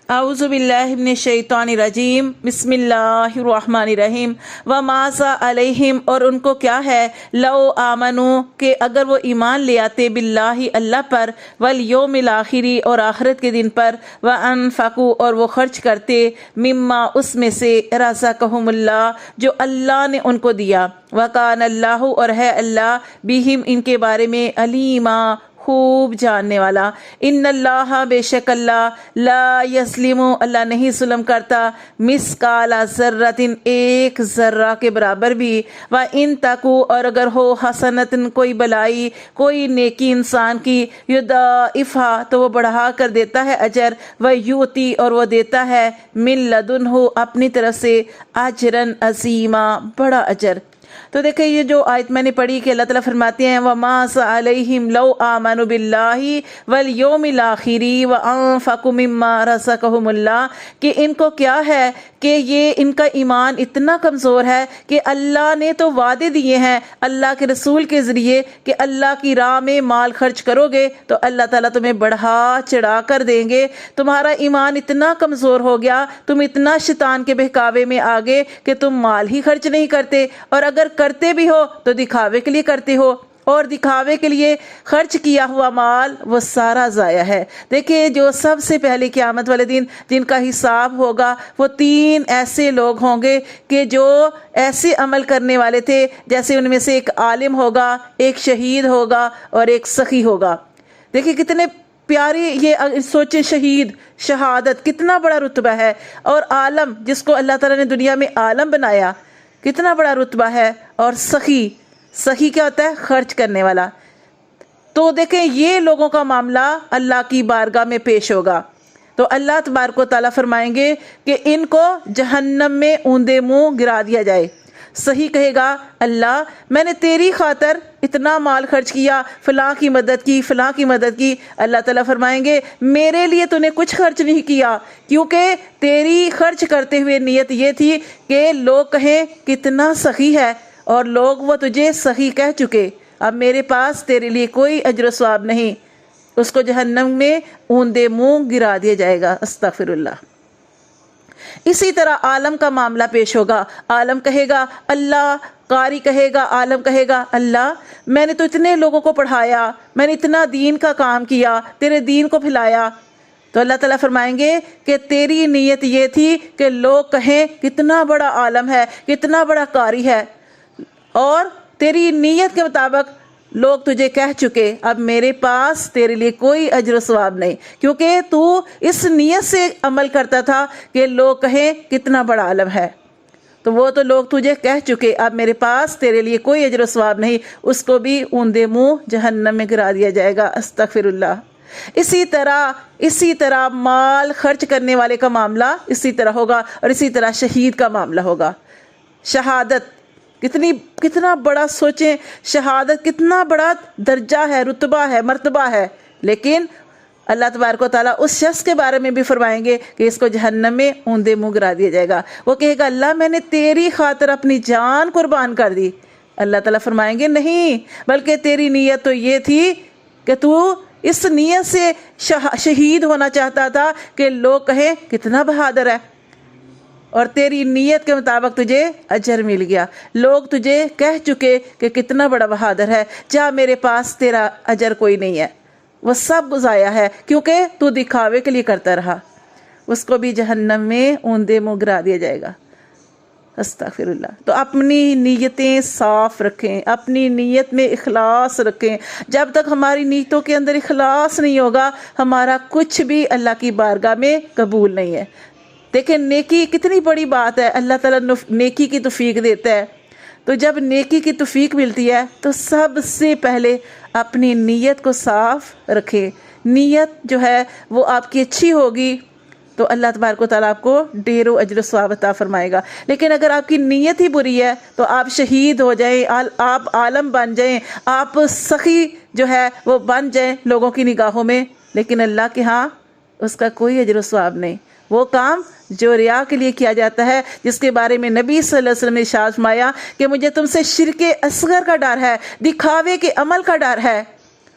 اعوذ باللہ من الشیطان الرجیم بسم اللہ الرحمن الرحیم وماذا علیہم، اور ان کو کیا ہے، لو آمنو کہ اگر وہ ایمان لے آتے، باللہ اللہ پر، والیوم الاخری اور آخرت کے دن پر، وانفقوا اور وہ خرچ کرتے، مما اس میں سے، رزقہم اللہ جو اللہ نے ان کو دیا، وکان اللہ اور ہے اللہ، بہم ان کے بارے میں، علیما خوب جاننے والا۔ ان اللہ بے شک اللہ، لا یظلم اللہ نہیں ظلم کرتا، مثقال ذرۃ ایک ذرہ کے برابر بھی، وان تکو اور اگر ہو حسنۃ کوئی بلائی، کوئی نیکی انسان کی، یضاعفھا تو وہ بڑھا کر دیتا ہے اجر، ویؤتی اور وہ دیتا ہے، من لدنہ اپنی طرف سے، اجرا عظیما بڑا اجر۔ تو دیکھیں یہ جو آیت میں نے پڑھی کہ اللہ تعالیٰ فرماتے ہیں وَمَا عَلَيْهِمْ لَوْ آمَنُوا بِاللَّهِ وَالْيَوْمِ الْآخِرِ وَأَنفَقُوا مِمَّا رَزَقَهُمُ اللَّهُ کہ ان کو کیا ہے کہ یہ ان کا ایمان اتنا کمزور ہے کہ اللہ نے تو وعدے دیے ہیں اللہ کے رسول کے ذریعے کہ اللہ کی راہ میں مال خرچ کرو گے تو اللہ تعالیٰ تمہیں بڑھا چڑھا کر دیں گے۔ تمہارا ایمان اتنا کمزور ہو گیا، تم اتنا شیطان کے بہکاوے میں آگے کہ تم مال ہی خرچ نہیں کرتے، اور اگر کرتے بھی ہو تو دکھاوے کے لیے کرتے ہو، اور دکھاوے کے لیے خرچ کیا ہوا مال وہ سارا ضائع ہے۔ دیکھیں جو سب سے پہلے قیامت والے دن جن کا حساب ہوگا وہ 3 ایسے لوگ ہوں گے کہ جو ایسے عمل کرنے والے تھے جیسے ان میں سے ایک عالم ہوگا، ایک شہید ہوگا اور ایک سخی ہوگا۔ دیکھیں کتنے پیاری یہ سوچیں، شہید شہادت کتنا بڑا رتبہ ہے، اور عالم جس کو اللہ تعالیٰ نے دنیا میں عالم بنایا کتنا بڑا رتبہ ہے، اور سخی کیا ہوتا ہے، خرچ کرنے والا۔ تو دیکھیں یہ لوگوں کا معاملہ اللہ کی بارگاہ میں پیش ہوگا، تو اللہ تبارک و تعالیٰ فرمائیں گے کہ ان کو جہنم میں اوندے منہ گرا دیا جائے۔ صحیح کہے گا اللہ میں نے تیری خاطر اتنا مال خرچ کیا، فلاں کی مدد کی، فلاں کی مدد کی۔ اللہ تعالیٰ فرمائیں گے میرے لیے تو نے کچھ خرچ نہیں کیا، کیونکہ تیری خرچ کرتے ہوئے نیت یہ تھی کہ لوگ کہیں کتنا سخی ہے، اور لوگ وہ تجھے سخی کہہ چکے، اب میرے پاس تیرے لیے کوئی اجر و ثواب نہیں۔ اس کو جہنم میں اوندے منہ گرا دیا جائے گا، استغفر اللہ۔ اسی طرح عالم کا معاملہ پیش ہوگا، عالم کہے گا اللہ، قاری کہے گا، عالم کہے گا اللہ میں نے تو اتنے لوگوں کو پڑھایا، میں نے اتنا دین کا کام کیا، تیرے دین کو پھیلایا، تو اللہ تعالیٰ فرمائیں گے کہ تیری نیت یہ تھی کہ لوگ کہیں کتنا بڑا عالم ہے، کتنا بڑا قاری ہے، اور تیری نیت کے مطابق لوگ تجھے کہہ چکے، اب میرے پاس تیرے لیے کوئی اجر و ثواب نہیں، کیونکہ تو اس نیت سے عمل کرتا تھا کہ لوگ کہیں کتنا بڑا عالم ہے، تو وہ تو لوگ تجھے کہہ چکے، اب میرے پاس تیرے لیے کوئی اجر و ثواب نہیں۔ اس کو بھی اوندے منہ جہنم میں گرا دیا جائے گا، استغفر اللہ۔ اسی طرح مال خرچ کرنے والے کا معاملہ اسی طرح ہوگا، اور اسی طرح شہید کا معاملہ ہوگا۔ شہادت کتنا بڑا، سوچیں شہادت کتنا بڑا درجہ ہے، رتبہ ہے، مرتبہ ہے، لیکن اللہ تبارک و تعالیٰ اس شخص کے بارے میں بھی فرمائیں گے کہ اس کو جہنم میں اوندے منہ گرا دیا جائے گا۔ وہ کہے گا اللہ میں نے تیری خاطر اپنی جان قربان کر دی۔ اللہ تعالیٰ فرمائیں گے نہیں، بلکہ تیری نیت تو یہ تھی کہ تو اس نیت سے شہید ہونا چاہتا تھا کہ لوگ کہیں کتنا بہادر ہے، اور تیری نیت کے مطابق تجھے اجر مل گیا، لوگ تجھے کہہ چکے کہ کتنا بڑا بہادر ہے، جا میرے پاس تیرا اجر کوئی نہیں ہے، وہ سب ضائع ہے، کیونکہ تو دکھاوے کے لیے کرتا رہا۔ اس کو بھی جہنم میں اوندے منہ گرا دیا جائے گا، استغفر اللہ۔ تو اپنی نیتیں صاف رکھیں، اپنی نیت میں اخلاص رکھیں۔ جب تک ہماری نیتوں کے اندر اخلاص نہیں ہوگا ہمارا کچھ بھی اللہ کی بارگاہ میں قبول نہیں ہے۔ دیکھیں نیکی کتنی بڑی بات ہے، اللہ تعالیٰ نیکی کی توفیق دیتا ہے، تو جب نیکی کی توفیق ملتی ہے تو سب سے پہلے اپنی نیت کو صاف رکھیں۔ نیت جو ہے وہ آپ کی اچھی ہوگی تو اللہ تبارک و تعالیٰ آپ کو ڈھیروں اجر و ثواب عطا فرمائے گا، لیکن اگر آپ کی نیت ہی بری ہے تو آپ شہید ہو جائیں، آپ عالم بن جائیں، آپ سخی جو ہے وہ بن جائیں لوگوں کی نگاہوں میں، لیکن اللہ کے ہاں اس کا کوئی اجر و ثواب نہیں۔ وہ کام جو ریا کے لیے کیا جاتا ہے، جس کے بارے میں نبی صلی اللہ علیہ وسلم نے ارشاد فرمایا کہ مجھے تم سے شرک اصغر کا ڈر ہے، دکھاوے کے عمل کا ڈر ہے،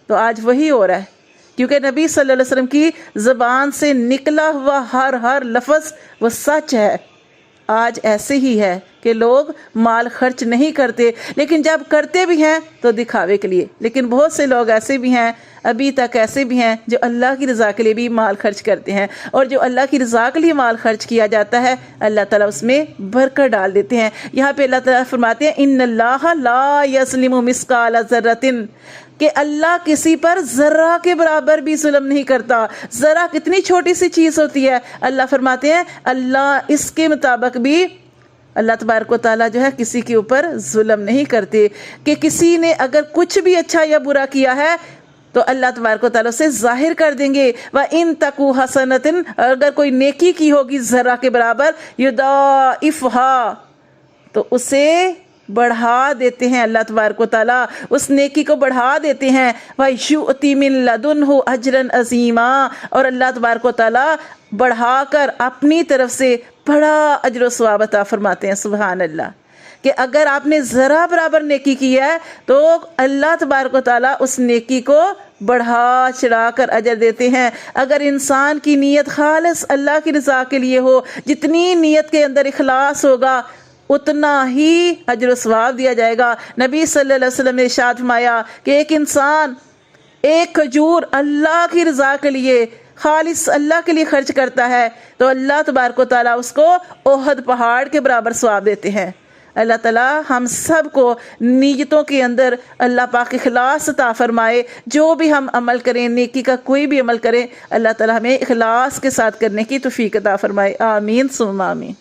تو آج وہی ہو رہا ہے کیونکہ نبی صلی اللہ علیہ وسلم کی زبان سے نکلا ہوا ہر لفظ وہ سچ ہے۔ آج ایسے ہی ہے کہ لوگ مال خرچ نہیں کرتے، لیکن جب کرتے بھی ہیں تو دکھاوے کے لیے۔ لیکن بہت سے لوگ ایسے بھی ہیں، ابھی تک ایسے بھی ہیں جو اللہ کی رضا کے لیے بھی مال خرچ کرتے ہیں، اور جو اللہ کی رضا کے لیے مال خرچ کیا جاتا ہے اللہ تعالیٰ اس میں برکت ڈال دیتے ہیں۔ یہاں پہ اللہ تعالیٰ فرماتے ہیں ان اللہ لا یظلم مثقال ذرۃ، کہ اللہ کسی پر ذرہ کے برابر بھی ظلم نہیں کرتا۔ ذرہ کتنی چھوٹی سی چیز ہوتی ہے، اللہ فرماتے ہیں اللہ اس کے مطابق بھی اللہ تبارک و تعالیٰ جو ہے کسی کے اوپر ظلم نہیں کرتے، کہ کسی نے اگر کچھ بھی اچھا یا برا کیا ہے تو اللہ تبارک و تعالیٰ سے ظاہر کر دیں گے۔ وَإِن تَكُ حَسَنَةٍ، اگر کوئی نیکی کی ہوگی ذرہ کے برابر، يُضَاعِفْهَا، تو اسے بڑھا دیتے ہیں اللہ تبارک و تعالیٰ، اس نیکی کو بڑھا دیتے ہیں۔ وَيُؤْتِ مِن لَدُنْهُ أَجْرًا عَظِيمًا، اور اللہ تبارک و تعالیٰ بڑھا کر اپنی طرف سے بڑا اجر و ثواب عطا فرماتے ہیں۔ سبحان اللہ، کہ اگر آپ نے ذرا برابر نیکی کی ہے تو اللہ تبارک و تعالیٰ اس نیکی کو بڑھا چڑھا کر اجر دیتے ہیں۔ اگر انسان کی نیت خالص اللہ کی رضا کے لیے ہو، جتنی نیت کے اندر اخلاص ہوگا اتنا ہی اجر و ثواب دیا جائے گا۔ نبی صلی اللہ علیہ وسلم نے ارشاد فرمایا کہ ایک انسان ایک کھجور اللہ کی رضا کے لیے خالص اللہ کے لیے خرچ کرتا ہے تو اللہ تبارک و تعالیٰ اس کو احد پہاڑ کے برابر ثواب دیتے ہیں۔ اللہ تعالیٰ ہم سب کو نیتوں کے اندر اللہ پاک اخلاص عطا فرمائے۔ جو بھی ہم عمل کریں، نیکی کا کوئی بھی عمل کریں، اللہ تعالیٰ ہمیں اخلاص کے ساتھ کرنے کی توفیق عطا فرمائے۔ آمین ثم آمین۔